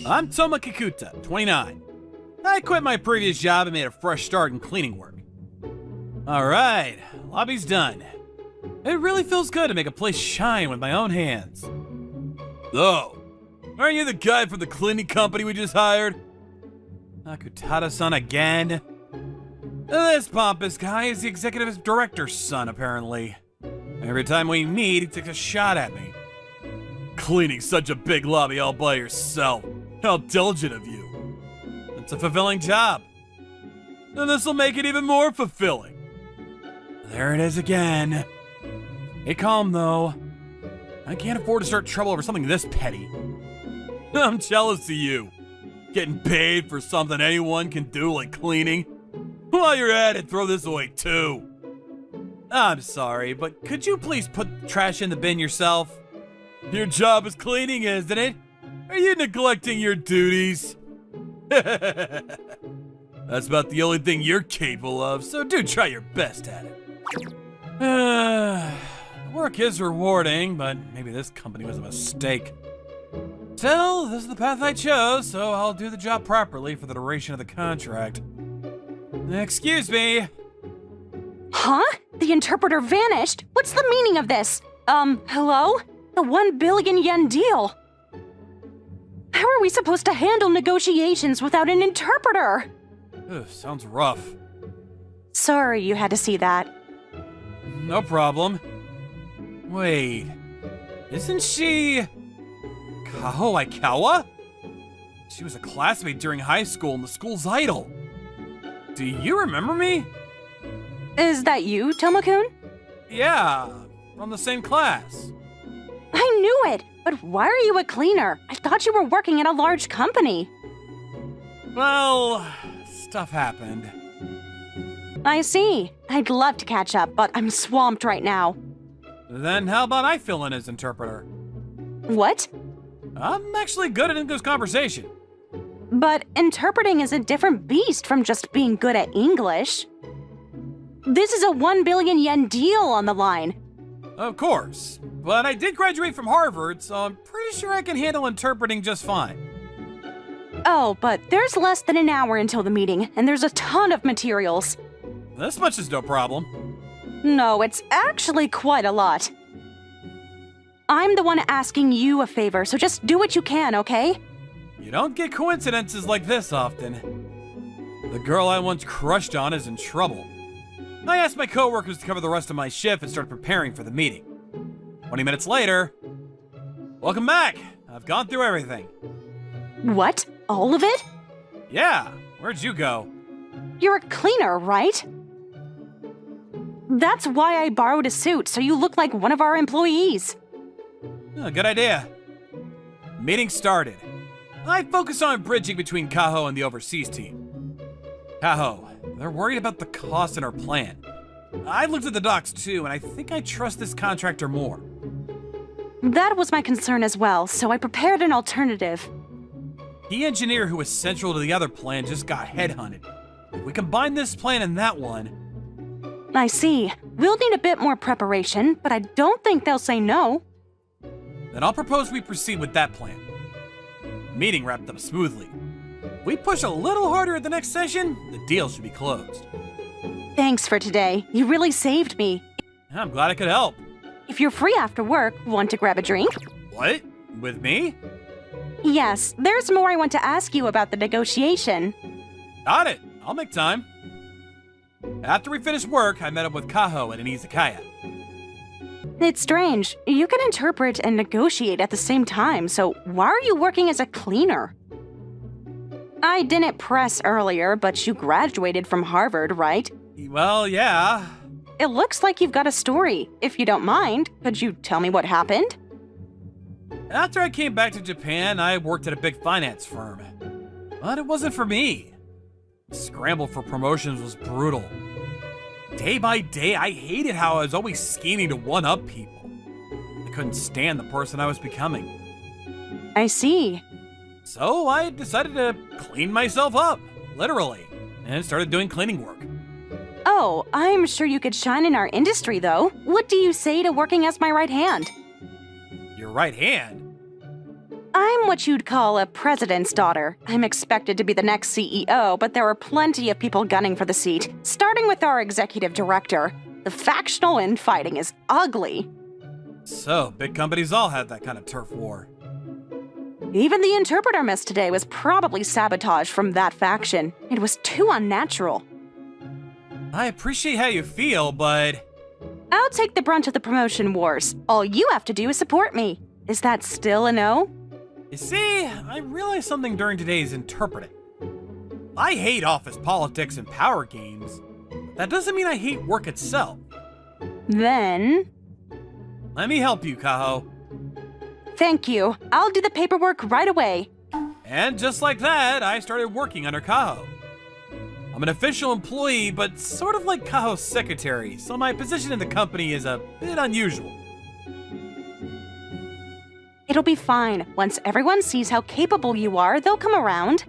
I'm Toma Kikuta, 29. I quit my previous job and made a fresh start in cleaning work. Alright, lobby's done. It really feels good to make a place shine with my own hands. Oh, aren't you the guy from the cleaning company we just hired? Akutada-san again? This pompous guy is the executive director's son, apparently. Every time we meet, he takes a shot at me. Cleaning such a big lobby all by yourself. How diligent of you. It's a fulfilling job. And this'll make it even more fulfilling. There it is again. Hey, calm though. I can't afford to start trouble over something this petty. I'm jealous of you. Getting paid for something anyone can do like cleaning. While you're at it, throw this away too. I'm sorry, but could you please put the trash in the bin yourself? Your job is cleaning, isn't it? Are you neglecting your duties? That's about the only thing you're capable of, so do try your best at it. Work is rewarding, but maybe this company was a mistake. Still, this is the path I chose, so I'll do the job properly for the duration of the contract. Excuse me. Huh? The interpreter vanished? What's the meaning of this? Hello? The 1 billion yen deal. How are we supposed to handle negotiations without an interpreter? Ugh, sounds rough. Sorry you had to see that. No problem. Wait, isn't she Kaho Aikawa? She was a classmate during high school and the school's idol. Do you remember me? Is that you, Tomo-kun? Yeah, from the same class. I knew it, but why are you a cleaner? I thought you were working at a large company. Well, stuff happened. I see. I'd love to catch up, but I'm swamped right now. Then how about I fill in as interpreter? What? I'm actually good at English conversation. But interpreting is a different beast from just being good at English. This is a 1 billion yen deal on the line. Of course, but I did graduate from Harvard, so I'm pretty sure I can handle interpreting just fine. Oh, but there's less than an hour until the meeting, and there's a ton of materials. This much is no problem. No, it's actually quite a lot. I'm the one asking you a favor, so just do what you can, okay? You don't get coincidences like this often. The girl I once crushed on is in trouble. I asked my coworkers to cover the rest of my shift and started preparing for the meeting. 20 minutes later, welcome back. I've gone through everything. What? All of it? Yeah, where'd you go? You're a cleaner, right? That's why I borrowed a suit, so you look like one of our employees. Oh, good idea. Meeting started. I focused on bridging between Kaho and the overseas team. Kaho, they're worried about the cost in our plan. I looked at the docs too, and I think I trust this contractor more. That was my concern as well, so I prepared an alternative. The engineer who was central to the other plan just got headhunted. If we combine this plan and that one... I see. We'll need a bit more preparation, but I don't think they'll say no. Then I'll propose we proceed with that plan. The meeting wrapped up smoothly. If we push a little harder at the next session, the deal should be closed. Thanks for today. You really saved me. I'm glad I could help. If you're free after work, want to grab a drink? What? With me? Yes, there's more I want to ask you about the negotiation. Got it. I'll make time. After we finished work, I met up with Kaho at an izakaya. It's strange. You can interpret and negotiate at the same time, so why are you working as a cleaner? I didn't press earlier, but you graduated from Harvard, right? Well, yeah. It looks like you've got a story. If you don't mind, could you tell me what happened? After I came back to Japan, I worked at a big finance firm. But it wasn't for me. The scramble for promotions was brutal. Day by day, I hated how I was always scheming to one-up people. I couldn't stand the person I was becoming. I see. So I decided to clean myself up, literally, and started doing cleaning work. Oh, I'm sure you could shine in our industry, though. What do you say to working as my right hand? Your right hand? I'm what you'd call a president's daughter. I'm expected to be the next CEO, but there are plenty of people gunning for the seat, starting with our executive director. The factional infighting is ugly. So, big companies all have that kind of turf war. Even the interpreter miss today was probably sabotage from that faction. It was too unnatural. I appreciate how you feel, but... I'll take the brunt of the promotion wars. All you have to do is support me. Is that still a no? You see, I realized something during today's interpreting. I hate office politics and power games. That doesn't mean I hate work itself. Then... Let me help you, Kaho. Thank you. I'll do the paperwork right away. And just like that, I started working under Kaho. I'm an official employee, but sort of like Kaho's secretary, so my position in the company is a bit unusual. It'll be fine. Once everyone sees how capable you are, they'll come around.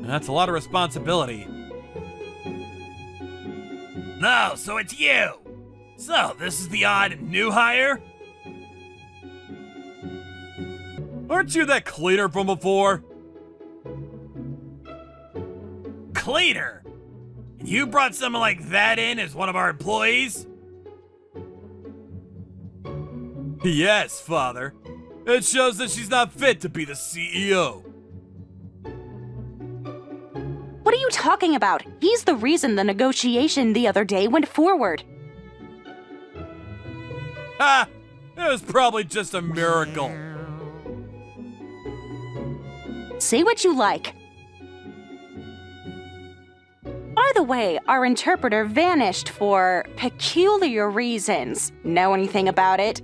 That's a lot of responsibility. No, so it's you! So, this is the odd new hire? Aren't you that cleaner from before? Cleaner? And you brought someone like that in as one of our employees? Yes, Father. It shows that she's not fit to be the CEO. What are you talking about? He's the reason the negotiation the other day went forward. Ha! It was probably just a miracle. Say what you like. By the way, our interpreter vanished for peculiar reasons. Know anything about it?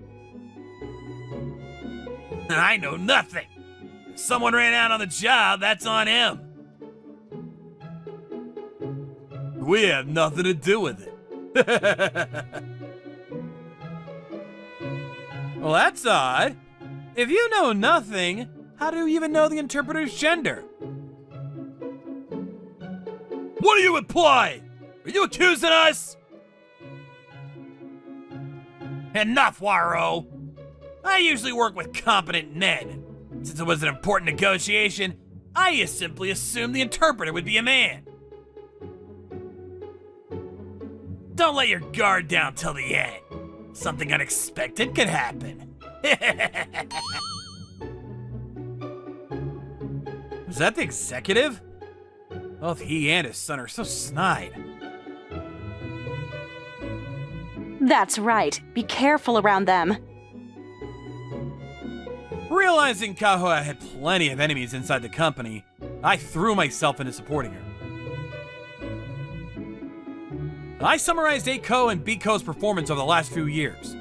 I know nothing. If someone ran out on the job, that's on him. We have nothing to do with it. Well, that's odd. If you know nothing, how do you even know the interpreter's gender? What are you implying? Are you accusing us? Enough, Waro. I usually work with competent men. Since it was an important negotiation, I simply assumed the interpreter would be a man. Don't let your guard down till the end. Something unexpected could happen. Was that the executive? Both he and his son are so snide. That's right. Be careful around them. Realizing Kaho had plenty of enemies inside the company, I threw myself into supporting her. I summarized A-Co and B-Co's performance over the last few years.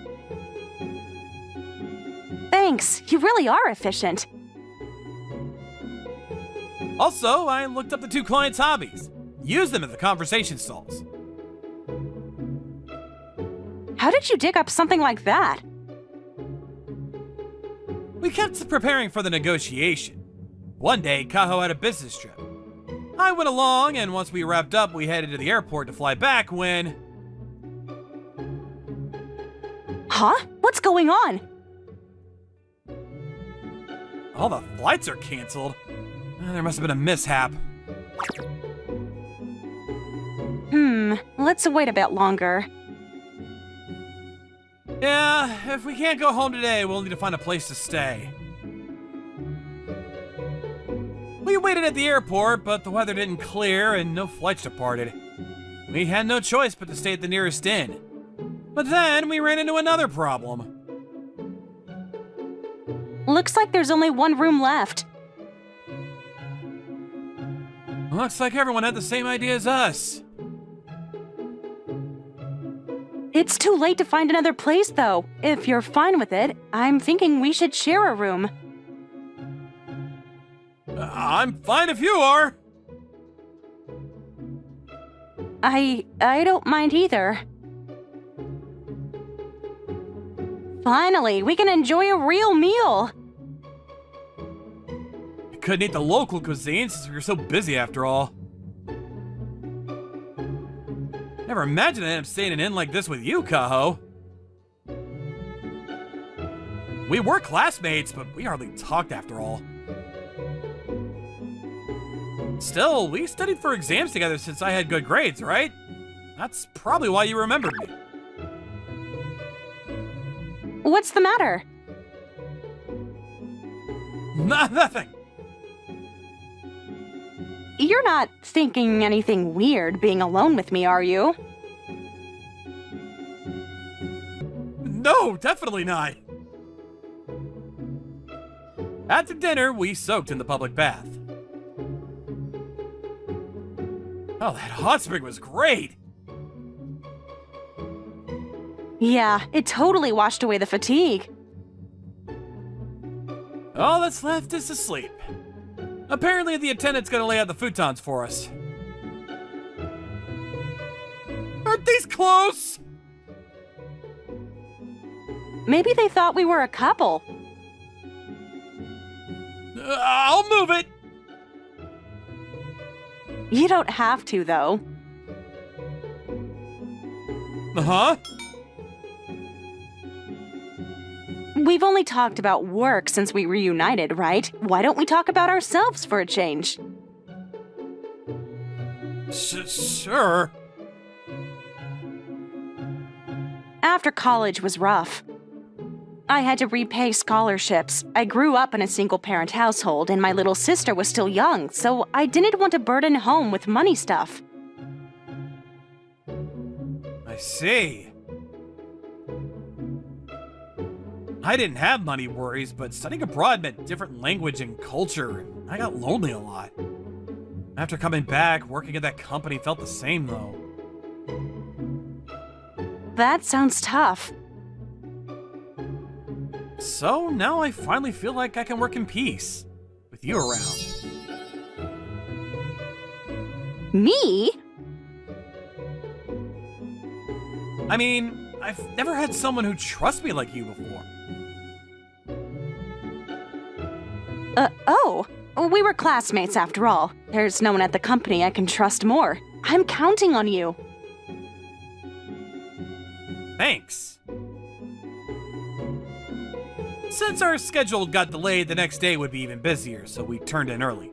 Thanks. You really are efficient. Also, I looked up the two clients' hobbies, used them at the conversation stalls. How did you dig up something like that? We kept preparing for the negotiation. One day, Kaho had a business trip. I went along, and once we wrapped up, we headed to the airport to fly back when... Huh? What's going on? All the flights are canceled. There must have been a mishap. Let's wait a bit longer. Yeah, if we can't go home today, we'll need to find a place to stay. We waited at the airport, but the weather didn't clear and no flights departed. We had no choice but to stay at the nearest inn. But then we ran into another problem. Looks like there's only one room left. Looks like everyone had the same idea as us. It's too late to find another place, though. If you're fine with it, I'm thinking we should share a room. I'm fine if you are. I don't mind either. Finally, we can enjoy a real meal. We couldn't eat the local cuisine since we were so busy after all. Never imagined I'd end up staying in an inn like this with you, Kaho. We were classmates, but we hardly talked after all. Still, we studied for exams together since I had good grades, right? That's probably why you remembered me. What's the matter? Nothing. You're not thinking anything weird being alone with me, are you? No, definitely not. After dinner, we soaked in the public bath. Oh, that hot spring was great! Yeah, it totally washed away the fatigue. All that's left is to sleep. Apparently, the attendant's gonna lay out the futons for us. Aren't these close? Maybe they thought we were a couple. I'll move it! You don't have to, though. Uh-huh. We've only talked about work since we reunited, right? Why don't we talk about ourselves for a change? Sure. After college was rough. I had to repay scholarships. I grew up in a single-parent household, and my little sister was still young, so I didn't want to burden home with money stuff. I see. I didn't have money worries, but studying abroad meant different language and culture, and I got lonely a lot. After coming back, working at that company felt the same, though. That sounds tough. So now I finally feel like I can work in peace, with you around. Me? I mean, I've never had someone who trusts me like you before. Oh. We were classmates after all. There's no one at the company I can trust more. I'm counting on you. Thanks. Since our schedule got delayed, the next day would be even busier, so we turned in early.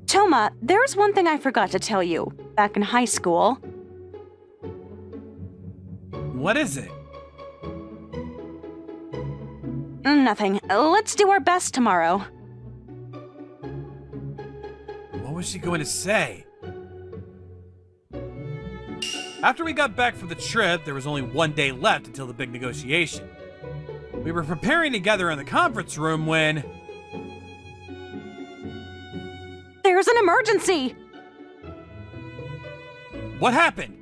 Toma, there's one thing I forgot to tell you. Back in high school... What is it? Nothing. Let's do our best tomorrow. What was she going to say? After we got back from the trip, there was only one day left until the big negotiation. We were preparing together in the conference room when... There's an emergency! What happened?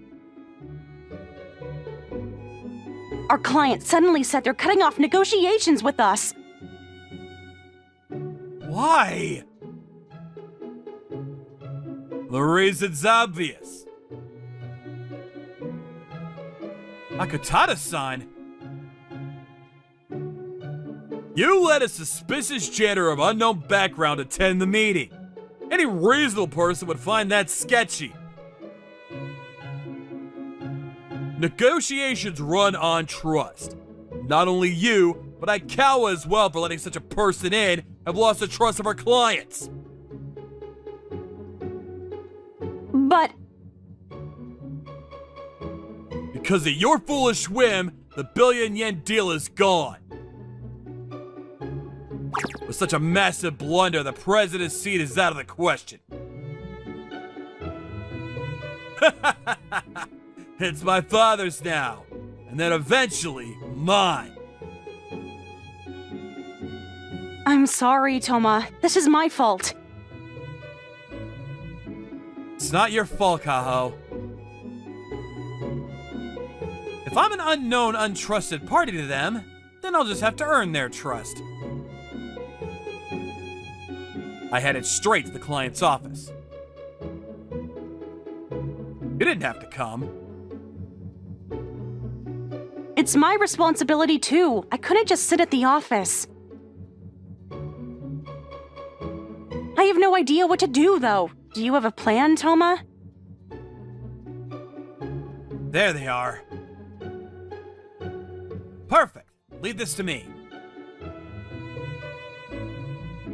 Our client suddenly said they're cutting off negotiations with us. Why? The reason's obvious. Akutata-san, you let a suspicious janitor of unknown background attend the meeting. Any reasonable person would find that sketchy. Negotiations run on trust. Not only you, but Aikawa as well, for letting such a person in, have lost the trust of our clients. But... Because of your foolish whim, the billion-yen deal is gone. With such a massive blunder, the president's seat is out of the question. It's my father's now, and then eventually mine. I'm sorry, Toma. This is my fault. It's not your fault, Kaho. If I'm an unknown, untrusted party to them, then I'll just have to earn their trust. I headed straight to the client's office. You didn't have to come. It's my responsibility, too. I couldn't just sit at the office. I have no idea what to do, though. Do you have a plan, Toma? There they are. Perfect. Leave this to me.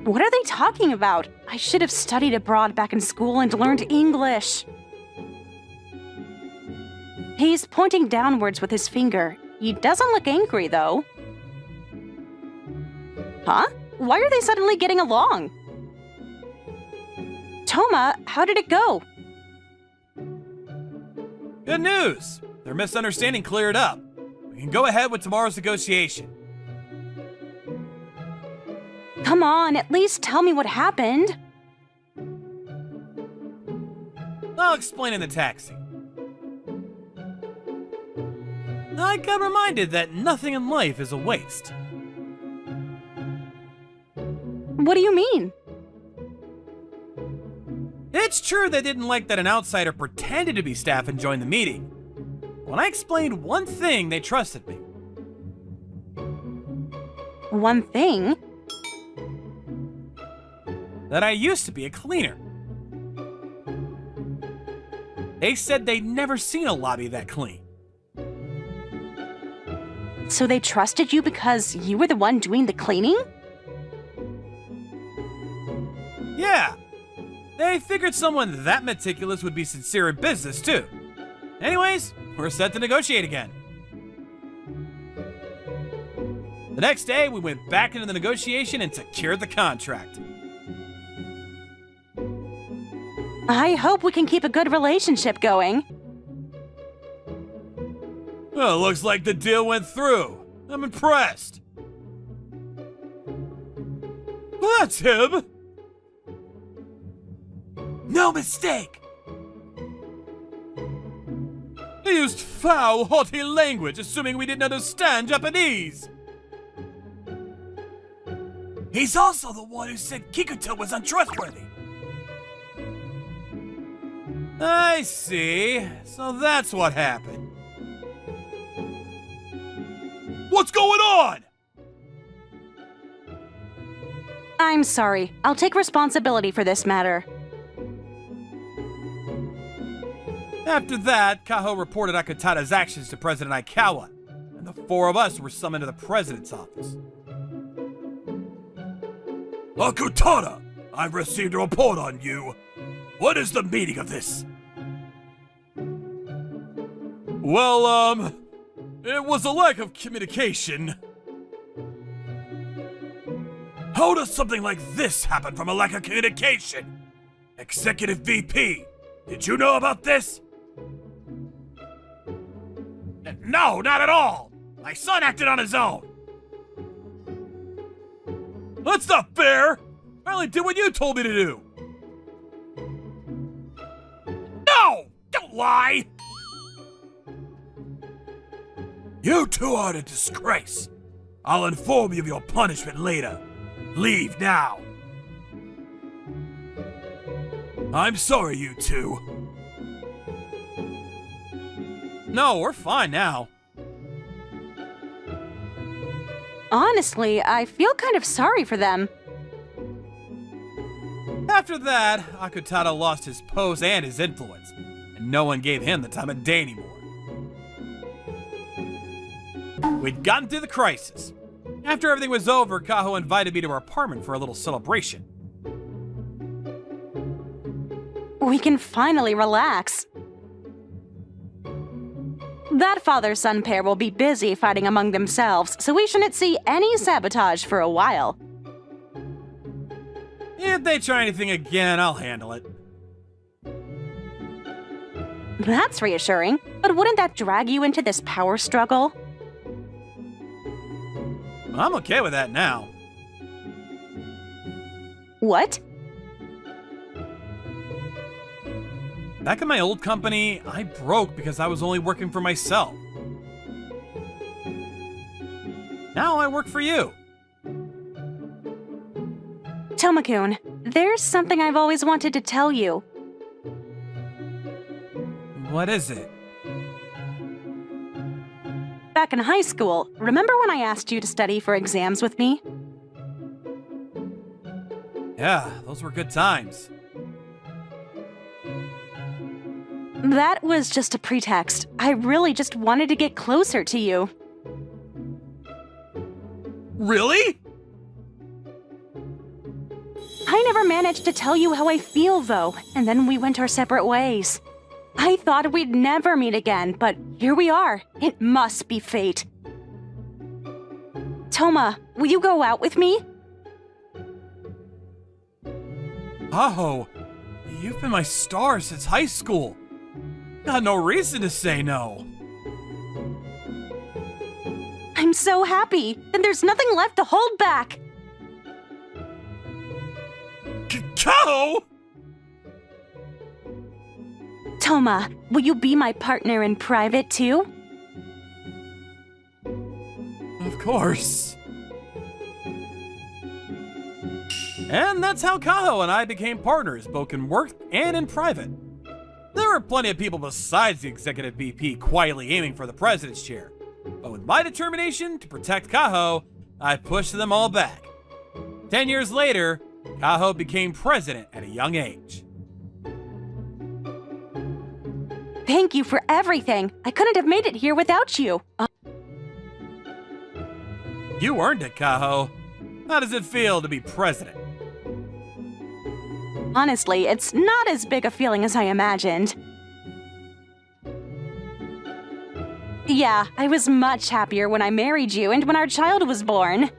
What are they talking about? I should have studied abroad back in school and learned English. He's pointing downwards with his finger. He doesn't look angry, though. Huh? Why are they suddenly getting along? Toma, how did it go? Good news! Their misunderstanding cleared up. We can go ahead with tomorrow's negotiation. Come on, at least tell me what happened. I'll explain in the taxi. I got reminded that nothing in life is a waste. What do you mean? It's true they didn't like that an outsider pretended to be staff and joined the meeting. When I explained one thing, they trusted me. One thing? That I used to be a cleaner. They said they'd never seen a lobby that clean. So they trusted you because you were the one doing the cleaning? Yeah. They figured someone that meticulous would be sincere in business, too. Anyways, we're set to negotiate again. The next day, we went back into the negotiation and secured the contract. I hope we can keep a good relationship going. Well, looks like the deal went through. I'm impressed. Well, that's him. No mistake! He used foul, haughty language, assuming we didn't understand Japanese. He's also the one who said Kikuta was untrustworthy. I see. So that's what happened. What's going on? I'm sorry. I'll take responsibility for this matter. After that, Kaho reported Akutada's actions to President Aikawa, and the four of us were summoned to the president's office. Akutada, I've received a report on you. What is the meaning of this? Well, it was a lack of communication. How does something like this happen from a lack of communication? Executive VP, did you know about this? No, not at all. My son acted on his own. That's not fair! I only did what you told me to do! No! Don't lie! You two are a disgrace. I'll inform you of your punishment later. Leave now. I'm sorry, you two. No, we're fine now. Honestly, I feel kind of sorry for them. After that, Akutada lost his pose and his influence, and no one gave him the time of day anymore. We'd gotten through the crisis. After everything was over, Kaho invited me to her apartment for a little celebration. We can finally relax. That father-son pair will be busy fighting among themselves, so we shouldn't see any sabotage for a while. If they try anything again, I'll handle it. That's reassuring, but wouldn't that drag you into this power struggle? I'm okay with that now. What? Back in my old company, I broke because I was only working for myself. Now I work for you. Tomakun, there's something I've always wanted to tell you. What is it? Back in high school, remember when I asked you to study for exams with me? Yeah, those were good times. That was just a pretext. I really just wanted to get closer to you. Really? I never managed to tell you how I feel, though, and then we went our separate ways. I thought we'd never meet again, but here we are. It must be fate. Toma, will you go out with me? Kaho, you've been my star since high school. Got no reason to say no. I'm so happy. Then there's nothing left to hold back. Kaho! Toma, will you be my partner in private too? Of course. And that's how Kaho and I became partners, both in work and in private. There were plenty of people besides the executive VP quietly aiming for the president's chair. But with my determination to protect Kaho, I pushed them all back. 10 years later, Kaho became president at a young age. Thank you for everything. I couldn't have made it here without you. You earned it, Kaho. How does it feel to be president? Honestly, it's not as big a feeling as I imagined. Yeah, I was much happier when I married you and when our child was born.